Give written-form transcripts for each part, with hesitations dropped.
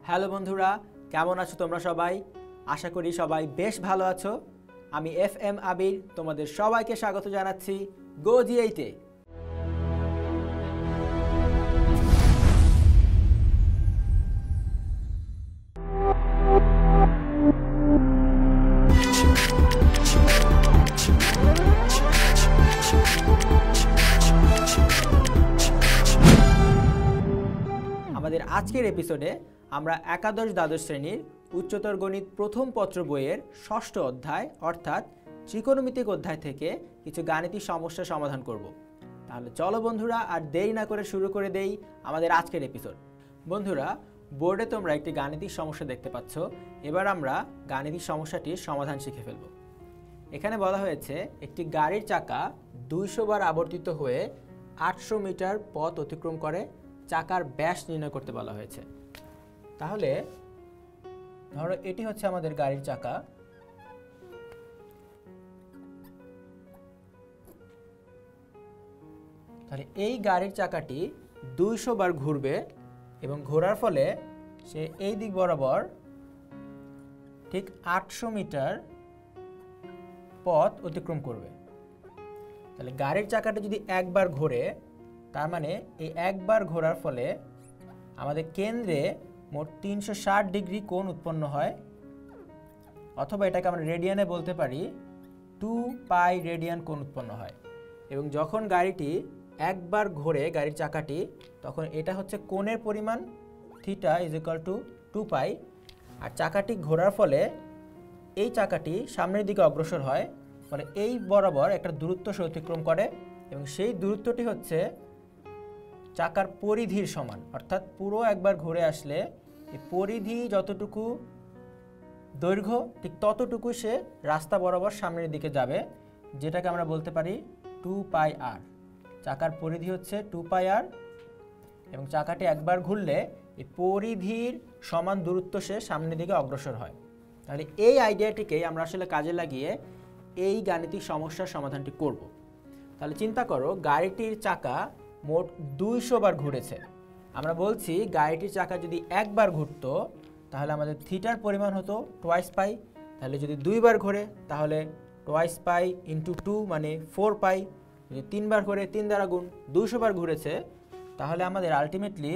Hello বন্ধুরা, কেমন আছো তোমরা সবাই? আশা করি সবাই বেশ ভালো আছো। আমি FM আবির তোমাদের সবাইকে স্বাগত জানাচ্ছি গো জি8-এ। আমাদের আজকের এপিসোডে আমরা একাদশ দ্বাদশ শ্রেণীর উচ্চতর গণিত প্রথম পত্র বইয়ের ষষ্ঠ অধ্যায় অর্থাৎ ত্রিকোণমিতিক অধ্যায় থেকে কিছু গাণিতিক সমস্যা সমাধান করব। তাহলে চলো বন্ধুরা, আর দেরি না করে শুরু করে দেই আমাদের আজকের এপিসোড। বন্ধুরা, বোর্ডে তোমরা একটি গাণিতিক সমস্যা দেখতে পাচ্ছ। এবার আমরা গাণিতিক সমস্যাটির সমাধান শিখে ফেলব। এখানে বলা হয়েছে একটি গাড়ির চাকা 200 বার আবর্তিত হয়ে 800 মিটার পথ অতিক্রম করে, চাকার ব্যাস নির্ণয় করতে বলা হয়েছে। তাহলে ধরো এটি হচ্ছে আমাদের গাড়ির চাকা। তাহলে এই গাড়ির চাকাটি 200 বার ঘুরবে এবং ঘোরার ফলে সে এই দিক বরাবর ঠিক 800 মিটার পথ অতিক্রম করবে। তাহলে গাড়ির চাকাটা যদি একবার ঘোরে, তার মানে এই একবার ঘোরার ফলে আমাদের কেন্দ্রে মোট 360 ডিগ্রি কোণ উৎপন্ন হয়, অথবা এটাকে আমরা রেডিয়ানে বলতে পারি 2 পাই রেডিয়ান কোণ উৎপন্ন হয়। এবং যখন গাড়িটি একবার ঘোরে গাড়ির চাকাটি, তখন এটা হচ্ছে কোণের পরিমাণ থিটা ইজ ইকুয়াল টু 2 পাই। আর চাকাটি ঘোরার ফলে এই চাকাটি সামনের দিকে অগ্রসর হয়, ফলে এই বরাবর একটা দূরত্ব সে অতিক্রম করে এবং সেই দূরত্বটি হচ্ছে চাকার পরিধির সমান। অর্থাৎ পুরো একবার ঘুরে আসলে এই পরিধি যতটুকু দৈর্ঘ্য ঠিক ততটুকু সে রাস্তা বরাবর সামনের দিকে যাবে, যেটাকে আমরা বলতে পারি 2 পাই আর। চাকার পরিধি হচ্ছে 2 পাই আর এবং চাকাটি একবার ঘুরলে এই পরিধির সমান দূরত্ব সে সামনের দিকে অগ্রসর হয়। তাহলে এই আইডিয়াটিকেই আমরা আসলে কাজে লাগিয়ে এই গাণিতিক সমস্যার সমাধানটি করব। তাহলে চিন্তা করো, গাড়িটির চাকা মোট 200 বার ঘুরেছে। আমরা বলছি গাড়িটির চাকা যদি একবার ঘুরতো তাহলে আমাদের থিটার পরিমাণ হতো টোয়াইস পাই। তাহলে যদি 2 বার ঘোরে তাহলে টোয়াইস পাই ইন্টু 2 মানে 4 পাই। যদি 3 বার ঘোরে 3 দ্বারা গুণ, 200 বার ঘুরেছে, তাহলে আমাদের আলটিমেটলি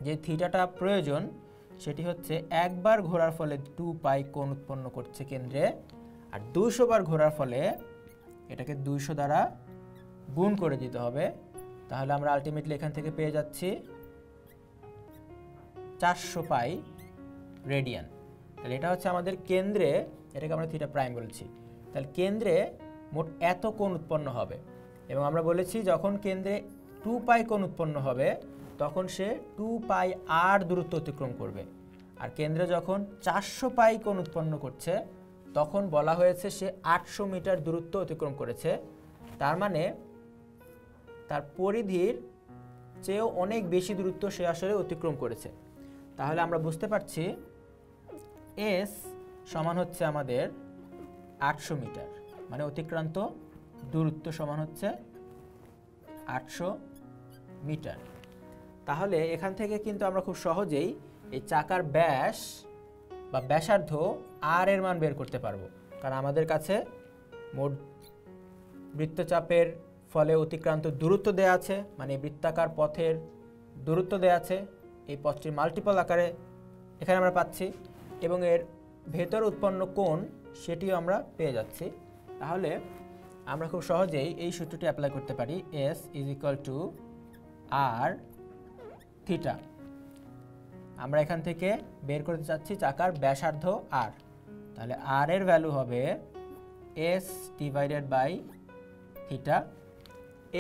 যে থিটাটা প্রয়োজন সেটি হচ্ছে একবার ঘোরার ফলে 2 পাই কোণ উৎপন্ন করছে কেন্দ্রে, আর 200 বার ঘোরার ফলে এটাকে 200 দ্বারা গুণ করে দিতে হবে। তাহলে আমরা আলটিমেটলি এখান থেকে পেয়ে যাচ্ছি 400 পাই রেডিয়ান। তাহলে এটা হচ্ছে আমাদের কেন্দ্রে, এটাকে আমরা থিটা প্রাইম বলছি। তাহলে কেন্দ্রে মোট এত কোণ উৎপন্ন হবে এবং আমরা বলেছি যখন কেন্দ্রে 2 পাই কোণ উৎপন্ন হবে তখন সে 2 পাই আর দূরত্ব অতিক্রম করবে। আর কেন্দ্রে যখন 400 পাই কোণ উৎপন্ন করছে তখন বলা হয়েছে সে 800 মিটার দূরত্ব অতিক্রম করেছে। তার মানে তার পরিধির চেয়েও অনেক বেশি দূরত্ব সে আসলে অতিক্রম করেছে। তাহলে আমরা বুঝতে পারছি এস সমান হচ্ছে আমাদের 800 মিটার, মানে অতিক্রান্ত দূরত্ব সমান হচ্ছে 800 মিটার। তাহলে এখান থেকে কিন্তু আমরা খুব সহজেই এই চাকার ব্যাস বা ব্যাসার্ধ আর এর মান বের করতে পারবো, কারণ আমাদের কাছে মোট বৃত্তচাপের ফলে অতিক্রান্ত দূরত্ব দেয়া আছে, মানে বৃত্তাকার পথের দূরত্ব দেয়া আছে। এই পথটির মাল্টিপল আকারে এখানে আমরা পাচ্ছি এবং এর ভেতর উৎপন্ন কোণ সেটিও আমরা পেয়ে যাচ্ছি। তাহলে আমরা খুব সহজেই এই সূত্রটি অ্যাপ্লাই করতে পারি, S is equal to r theta. আমরা এখান থেকে বের করতে চাচ্ছি চাকার ব্যাসার্ধ আর। তাহলে আর এর ভ্যালু হবে S divided by theta.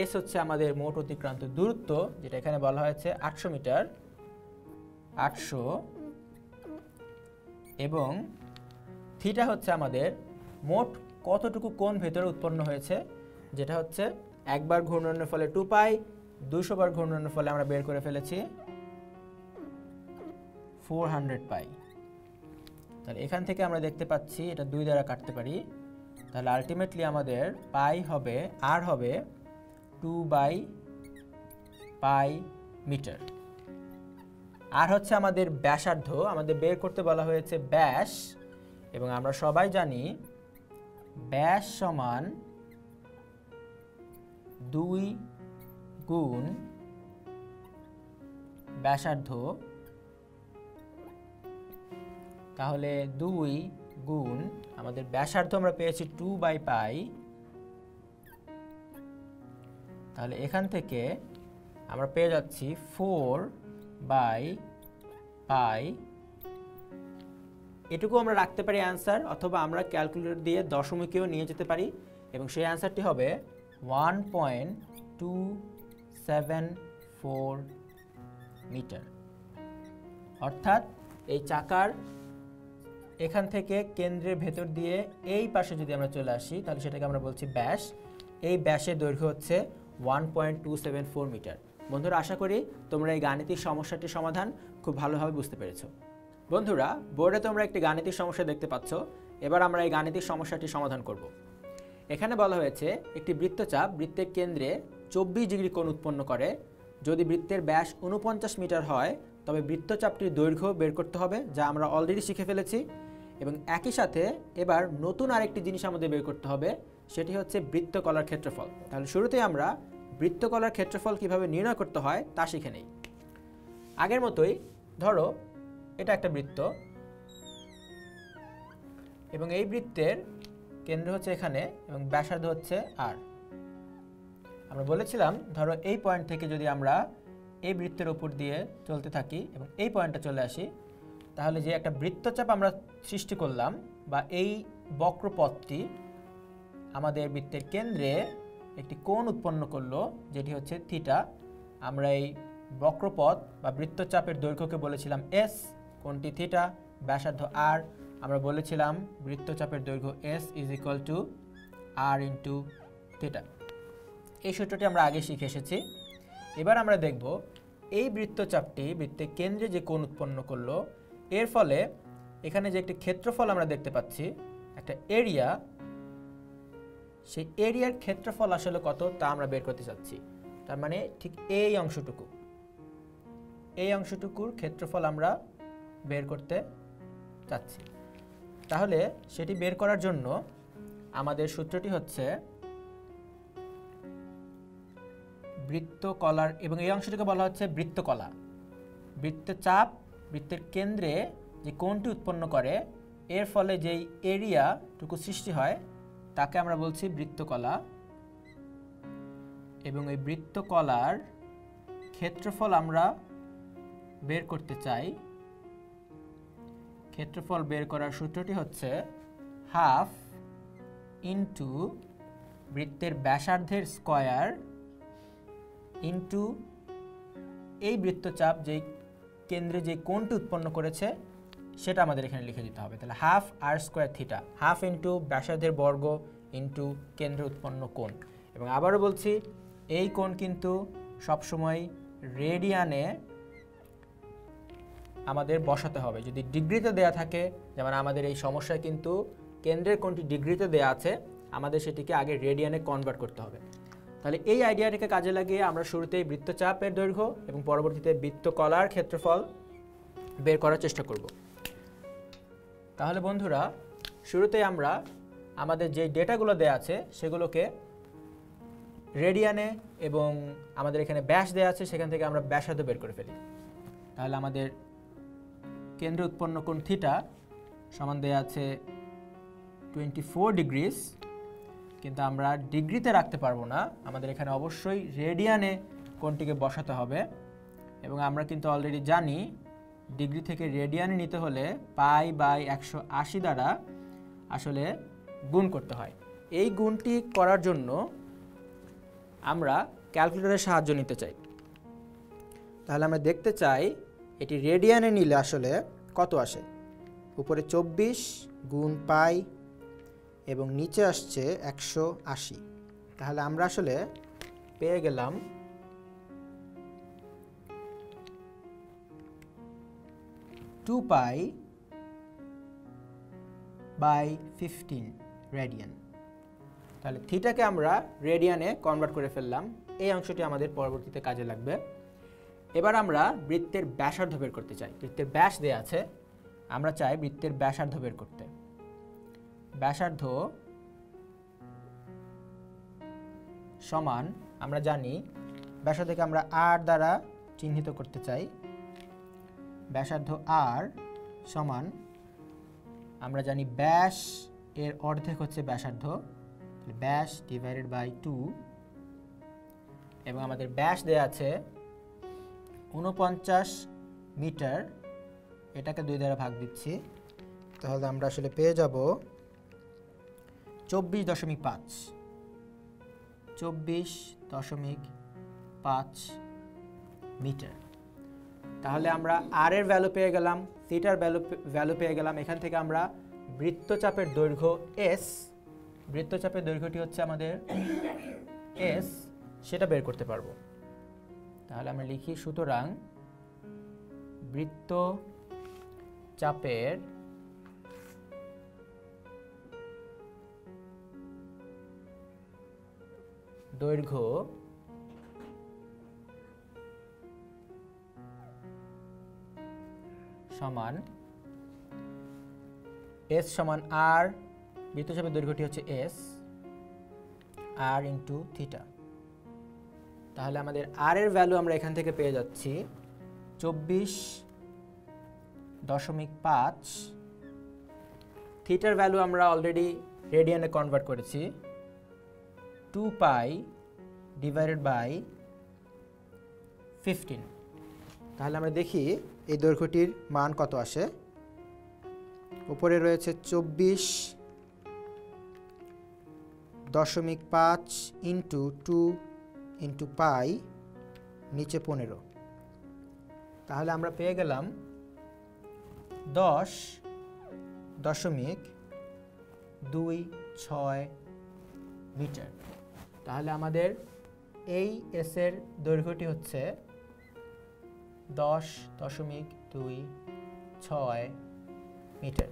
S হচ্ছে আমাদের মোট অতিক্রান্ত দূরত্ব, যেটা এখানে বলা হয়েছে 800 মিটার, 800, এবং থিটা হচ্ছে আমাদের মোট কতটুকু কোণ ভেতরে উৎপন্ন হয়েছে, যেটা হচ্ছে একবার ঘূর্ণনের ফলে 2 পাই, 200 বার ঘূর্ণনের ফলে আমরা বের করে ফেলেছি 400 পাই। তাহলে এখান থেকে আমরা দেখতে পাচ্ছি এটা 2 দ্বারা কাটতে পারি। তাহলে আলটিমেটলি আমাদের পাই হবে আর হবে 2 বাই পাই মিটার। আর হচ্ছে আমাদের ব্যাসার্ধ, আমাদের বের করতে বলা হয়েছে ব্যাস, এবং আমরা সবাই জানি ব্যাস সমান 2 গুণ ব্যাসার্ধ। তাহলে 2 গুণ আমাদের ব্যাসার্ধ আমরা পেয়েছি 2/π। তাহলে এখান থেকে আমরা পেয়ে যাচ্ছি 4/π। এটুকু আমরা রাখতে পারি অ্যান্সার, অথবা আমরা ক্যালকুলেটর দিয়ে দশমিকেও নিয়ে যেতে পারি, এবং সেই অ্যান্সারটি হবে 1.274 মিটার। অর্থাৎ এই চাকার এখান থেকে কেন্দ্রের ভেতর দিয়ে এই পাশে যদি আমরা চলে আসি, তাহলে সেটাকে আমরা বলছি ব্যাস। এই ব্যাসের দৈর্ঘ্য হচ্ছে 1.274 মিটার। বন্ধুরা, আশা করি তোমরা এই গাণিতিক সমস্যাটির সমাধান খুব ভালোভাবে বুঝতে পেরেছো। বন্ধুরা, বোর্ডে তোমরা একটি গাণিতিক সমস্যা দেখতে পাচ্ছ। এবার আমরা এই গাণিতিক সমস্যাটির সমাধান করব। এখানে বলা হয়েছে একটি বৃত্তচাপ বৃত্তের কেন্দ্রে 24 ডিগ্রি কোণ উৎপন্ন করে। যদি বৃত্তের ব্যাস 49 মিটার হয়, তবে বৃত্তচাপটির দৈর্ঘ্য বের করতে হবে, যা আমরা অলরেডি শিখে ফেলেছি। এবং একই সাথে এবার নতুন আরেকটি জিনিস আমাদের বের করতে হবে, সেটি হচ্ছে বৃত্তকলার ক্ষেত্রফল। তাহলে শুরুতেই আমরা বৃত্তকলার ক্ষেত্রফল কিভাবে নির্ণয় করতে হয় তা শিখে নেই। আগের মতোই ধরো এটা একটা বৃত্ত, এবং এই বৃত্তের কেন্দ্র হচ্ছে এখানে এবং ব্যাসার্ধ হচ্ছে আর। আমরা বলেছিলাম ধরো এই পয়েন্ট থেকে যদি আমরা এই বৃত্তের উপর দিয়ে চলতে থাকি এবং এই পয়েন্টে চলে আসি, তাহলে যে একটা বৃত্তচাপ আমরা সৃষ্টি করলাম, বা এই বক্রপথটি আমাদের বৃত্তের কেন্দ্রে একটি কোণ উৎপন্ন করলো, যেটি হচ্ছে থিটা। আমরা এই বক্রপথ বা বৃত্তচাপের দৈর্ঘ্যকে বলেছিলাম এস, কোণটি থিটা, ব্যাসার্ধ আর। আমরা বলেছিলাম বৃত্তচাপের দৈর্ঘ্য S is equal to r into theta. এই সূত্রটি আমরা আগে শিখে এসেছি। এবার আমরা দেখব এই বৃত্তচাপটি বৃত্তের কেন্দ্রে যে কোণ উৎপন্ন করলো, এর ফলে এখানে যে একটি ক্ষেত্রফল আমরা দেখতে পাচ্ছি, একটা এরিয়া, সেই এরিয়ার ক্ষেত্রফল আসলে কত তা আমরা বের করতে চাচ্ছি। তার মানে ঠিক এই অংশটুকুর ক্ষেত্রফল আমরা বের করতে চাচ্ছি। তাহলে সেটি বের করার জন্য আমাদের সূত্রটি হচ্ছে বৃত্তকলার, এবং এই অংশটিকে বলা হচ্ছে বৃত্তকলা। বৃত্তচাপ বৃত্তের কেন্দ্রে যে কোণটি উৎপন্ন করে, এর ফলে যেই এরিয়াটুকু সৃষ্টি হয় তাকে আমরা বলছি বৃত্তকলা। এবং এই বৃত্তকলার ক্ষেত্রফল আমরা বের করতে চাই। ক্ষেত্রফল বের করার সূত্রটি হচ্ছে হাফ ইন্টু বৃত্তের ব্যাসার্ধের স্কয়ার ইন্টু এই বৃত্তচাপ যেই কেন্দ্রে যে কোণটি উৎপন্ন করেছে সেটা আমাদের এখানে লিখে দিতে হবে। তাহলে হাফ আর স্কয়ার থিটা, হাফ ইন্টু ব্যাসার্ধের বর্গ ইন্টু কেন্দ্রে উৎপন্ন কোণ। এবং আবারও বলছি, এই কোণ কিন্তু সবসময় রেডিয়ানে আমাদের বসাতে হবে। যদি ডিগ্রিতে দেয়া থাকে, যেমন আমাদের এই সমস্যায় কিন্তু কেন্দ্রের কোণটি ডিগ্রিতে দেয়া আছে, আমাদের সেটিকে আগে রেডিয়ানে কনভার্ট করতে হবে। তাহলে এই আইডিয়াটিকে কাজে লাগিয়ে আমরা শুরুতেই বৃত্তচাপের দৈর্ঘ্য এবং পরবর্তীতে বৃত্তকলার ক্ষেত্রফল বের করার চেষ্টা করব। তাহলে বন্ধুরা, শুরুতেই আমরা আমাদের যে ডেটাগুলো দেয়া আছে সেগুলোকে রেডিয়ানে, এবং আমাদের এখানে ব্যাস দেয়া আছে সেখান থেকে আমরা ব্যাসার্ধ বের করে ফেলি। তাহলে আমাদের কেন্দ্রে উৎপন্ন কোণ থিটা সমান দেয়া আছে 24 ডিগ্রিস, কিন্তু আমরা ডিগ্রিতে রাখতে পারবো না, আমাদের এখানে অবশ্যই রেডিয়ানে কোণটিকে বসাতে হবে। এবং আমরা কিন্তু অলরেডি জানি ডিগ্রি থেকে রেডিয়ানে নিতে হলে π/180 দ্বারা আসলে গুণ করতে হয়। এই গুণটি করার জন্য আমরা ক্যালকুলেটরের সাহায্য নিতে চাই। তাহলে আমরা দেখতে চাই এটি রেডিয়ানে নিলে আসলে কত আসে। উপরে 24 গুণ পাই এবং নিচে আসছে 180। তাহলে আমরা আসলে পেয়ে গেলাম 2π/15 রেডিয়ান। তাহলে থিটাকে আমরা রেডিয়ানে কনভার্ট করে ফেললাম। এই অংশটি আমাদের পরবর্তীতে কাজে লাগবে। এবার আমরা বৃত্তের ব্যাসার্ধ বের করতে চাই। বৃত্তের ব্যাস দেয়া আছে, আমরা চাই বৃত্তের ব্যাসার্ধ বের করতে। ব্যাসার্ধ সমান, আমরা জানি ব্যাসার্ধকে আমরা আর দ্বারা চিহ্নিত করতে চাই। ব্যাসার্ধ আর সমান, আমরা জানি ব্যাস এর অর্ধেক হচ্ছে ব্যাসার্ধ, ব্যাস ডিভাইডেড বাই 2, এবং আমাদের ব্যাস দেয়া আছে 49 মিটার। এটাকে 2 দ্বারা ভাগ দিচ্ছি, তাহলে আমরা আসলে পেয়ে যাব 24.5 মিটার। তাহলে আমরা আর এর ভ্যালু পেয়ে গেলাম, থিটার ভ্যালু পেয়ে গেলাম। এখান থেকে আমরা বৃত্তচাপের দৈর্ঘ্য এস, বৃত্তচাপের দৈর্ঘ্যটি হচ্ছে আমাদের এস, সেটা বের করতে পারবো। তাহলে আমরা লিখি, সুতরাং বৃত্তচাপের দৈর্ঘ্য সমান এস সমান আর, বৃত্তচাপের দৈর্ঘ্যটি হচ্ছে এস, আর ইন্টু থিটা। তাহলে আমাদের আর এর ভ্যালু আমরা এখান থেকে পেয়ে যাচ্ছি 24.5। থিটার ভ্যালু আমরা অলরেডি রেডিয়ানে কনভার্ট করেছি, 2 পাই ডিভাইডেড বাই 15। তাহলে আমরা দেখি এই দৈর্ঘ্যটির মান কত আসে। উপরে রয়েছে 24.5 ইন্টু 2 ইন্টু পাই, নিচে 15। তাহলে আমরা পেয়ে গেলাম 10.26 মিটার। তাহলে আমাদের এই এসের দৈর্ঘ্যটি হচ্ছে 10.26 মিটার।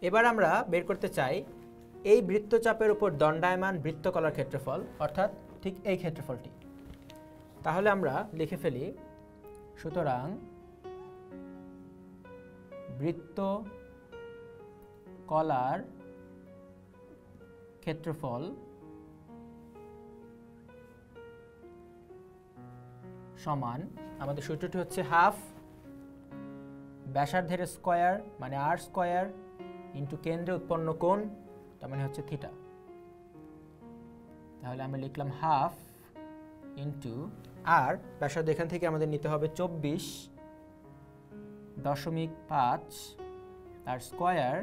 এবার আমরা বের করতে চাই এই বৃত্তচাপের উপর দণ্ডায়মান বৃত্তকলার ক্ষেত্রফল, অর্থাৎ ঠিক এই ক্ষেত্রফলটি। তাহলে আমরা লিখে ফেলি, সুতরাং বৃত্তকলার ক্ষেত্রফল সমান, আমাদের সূত্রটি হচ্ছে হাফ ব্যাসার্ধের স্কয়ার মানে আর স্কয়ার ইন্টু কেন্দ্রে উৎপন্ন কোণ, তার মানে হচ্ছে থিটা। তাহলে আমরা লিখলাম হাফ ইন্টু আর, ব্যাসার্ধ এখান থেকে আমাদের নিতে হবে 24.5 তার স্কয়ার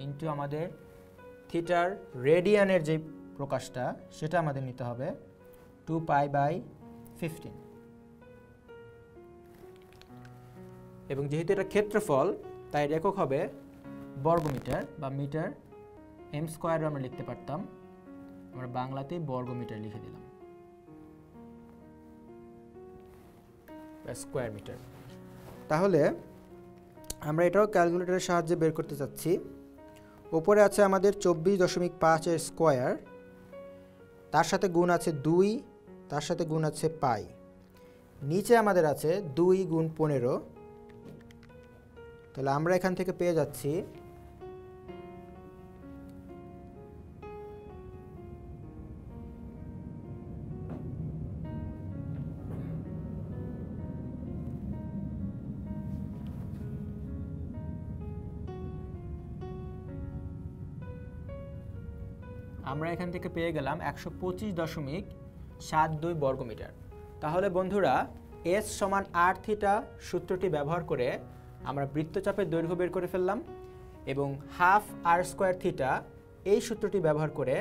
ইন্টু আমাদের থিটার রেডিয়ানের যে প্রকাশটা সেটা আমাদের নিতে হবে 2 পাই বাই 15। এবং যেহেতু এটা ক্ষেত্রফল তাই একক হবে বর্গমিটার বা মিটার, এম স্কয়ার আমরা লিখতে পারতাম, আমরা বাংলাতেই বর্গমিটার লিখে দিলাম, স্কয়ার মিটার। তাহলে আমরা এটাও ক্যালকুলেটরের সাহায্যে বের করতে চাচ্ছি। উপরে আছে আমাদের 24.5 এর স্কয়ার, তার সাথে গুণ আছে 2, তার সাথে গুণ আছে পাই, নিচে আমাদের আছে 2 গুণ 15। তাহলে আমরা এখান থেকে পেয়ে যাচ্ছি আমরা এখান থেকে পেয়ে গেলাম 125.72 বর্গমিটার। তাহলে বন্ধুরা এস সমান আর থিটা সূত্রটি ব্যবহার করে আমরা বৃত্তচাপের দৈর্ঘ্য বের করে ফেললাম, এবং হাফ আর স্কয়ার থিটা এই সূত্রটি ব্যবহার করে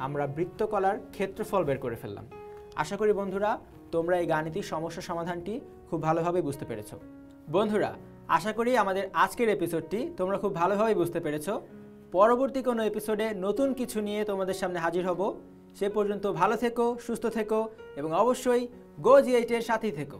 আমরা বৃত্তকলার ক্ষেত্রফল বের করে ফেললাম। আশা করি বন্ধুরা তোমরা এই গাণিতিক সমস্যা সমাধানটি খুব ভালোভাবে বুঝতে পেরেছো। বন্ধুরা আশা করি আমাদের আজকের এপিসোডটি তোমরা খুব ভালোভাবে বুঝতে পেরেছো। পরবর্তী কোনো এপিসোডে নতুন কিছু নিয়ে তোমাদের সামনে হাজির হব। সে পর্যন্ত ভালো থেকো, সুস্থ থেকো এবং অবশ্যই গো জি8 এর সাথেই থেকো।